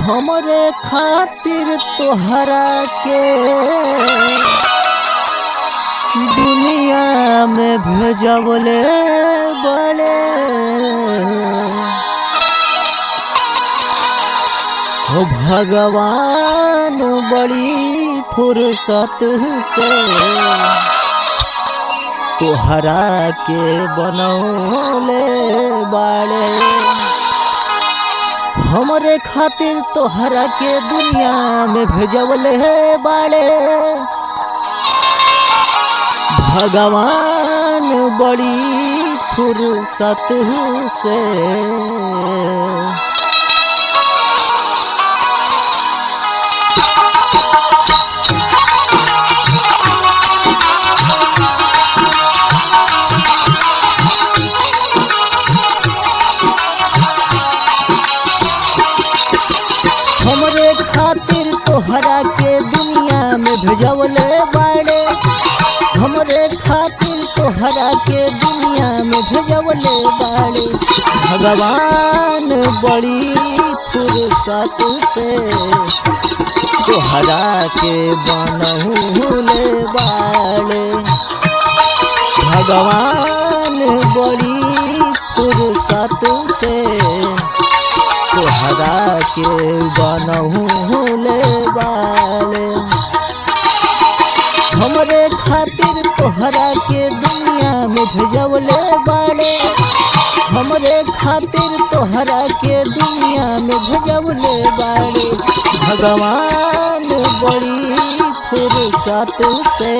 हमरे खातिर तोहरा के दुनिया में भेजवले बड़े हो भगवान बड़ी फुर्सत से तोहरा के बनौले बाड़े। हमरे खातिर तोहरा के दुनिया में भेजवले बाड़े भगवान बड़ी फुर्सत से। हमरे खातिर तोहरा के दुनिया में भेजवले बाड़े हमरे खातिर तोहरा के दुनिया में भेजवले बाड़े भगवान बड़ी फुर्सत से तोहरा के बनौले बाड़े भगवान बड़ी फुर्सत से तोहरा के बनौले बाड़े। हमरे खातिर तोहरा के दुनिया में भेजवले बाड़े हमरे खातिर तोहरा के दुनिया में भेजवले बाड़े भगवान बड़ी फुर्सत से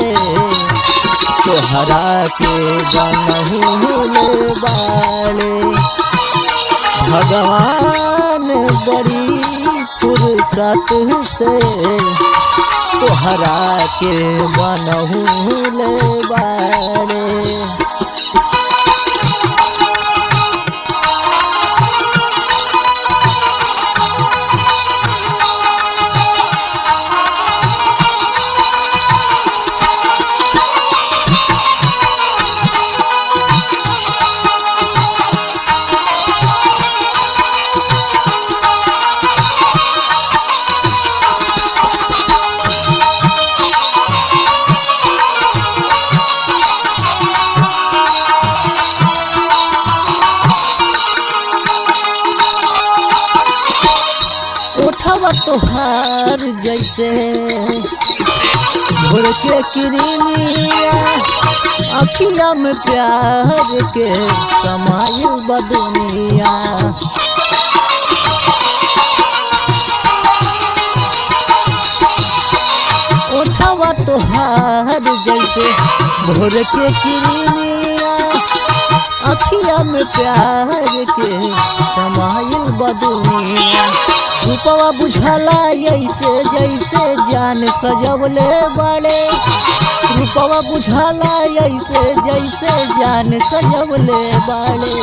तोहरा के बनौले बाड़े भगवान बड़ी फुर्सत से तोहरा के बनौले बाड़े। उठवा तोहार जैसे भोर के किरनिया अखिया में प्यार के समायल बदनिया उठवा तोहार जैसे भोर के किरनिया अखिया में प्यार के समायल बदनिया रूपवा बुझाला ऐसे जैसे जान सजवले बाड़े रूपवा बुझाला ऐसे जैसे जान सजवले बाड़े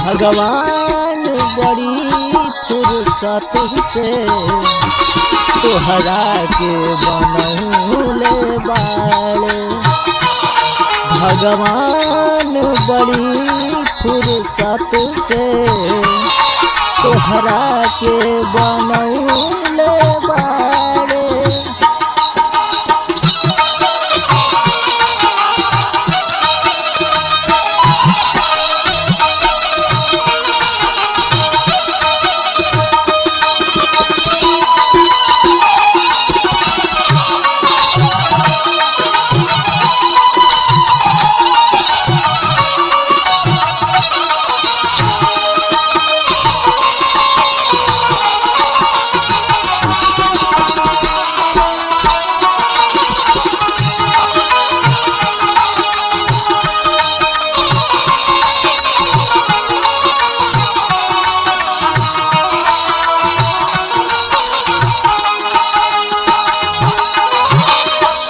भगवान बड़ी फुर्सत से तोहरा के बनौले बाड़े भगवान बड़ी फुर्सत से तोहरा के बनौले बाड़े।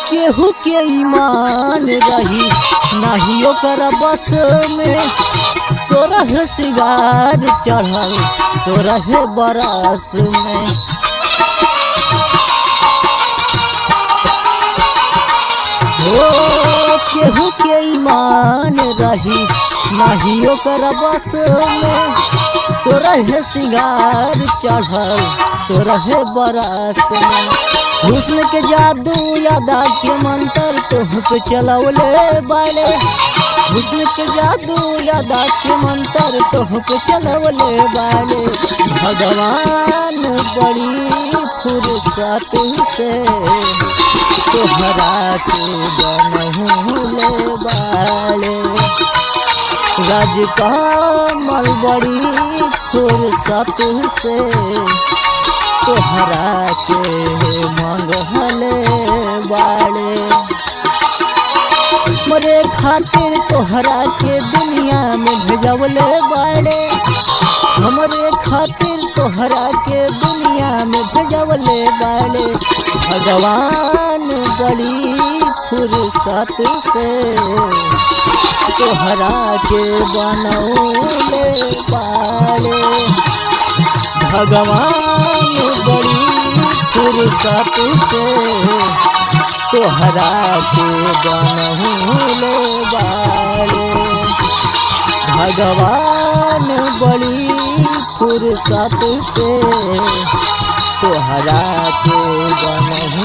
केहू के ईमान रही नहीं ओकर बस में 16 सिगार चढ़ल 16 बरस में हो केहू के ईमान रही नहीं ओकर बस में सोरह सिंगार चढ़ल सोरह बरस में, हुस्न के जादू यादा के मंत्र तोह पे चलवले बाड़े, हुस्न के जादू यादा के मंत्र तोह पे चलवले बाड़े। भगवान बड़ी फुर्सत से तोहरा के बनहुले बाड़े, राजकमल बड़ी फुर्सत से तोहरा के मंगले बाड़े। मरे खातिर तोहरा के दुनिया में भेजवले बाड़े, हमरे खातिर तोहरा के दुनिया में भेजवले बाड़े। भगवान बड़ी फुर्सत से तोहरा के बनौले बाड़े, भगवान बड़ी फुर्सत से तोहरा के बनौले बाड़े, भगवान बड़ी फुर्सत से तोहरा के बनौले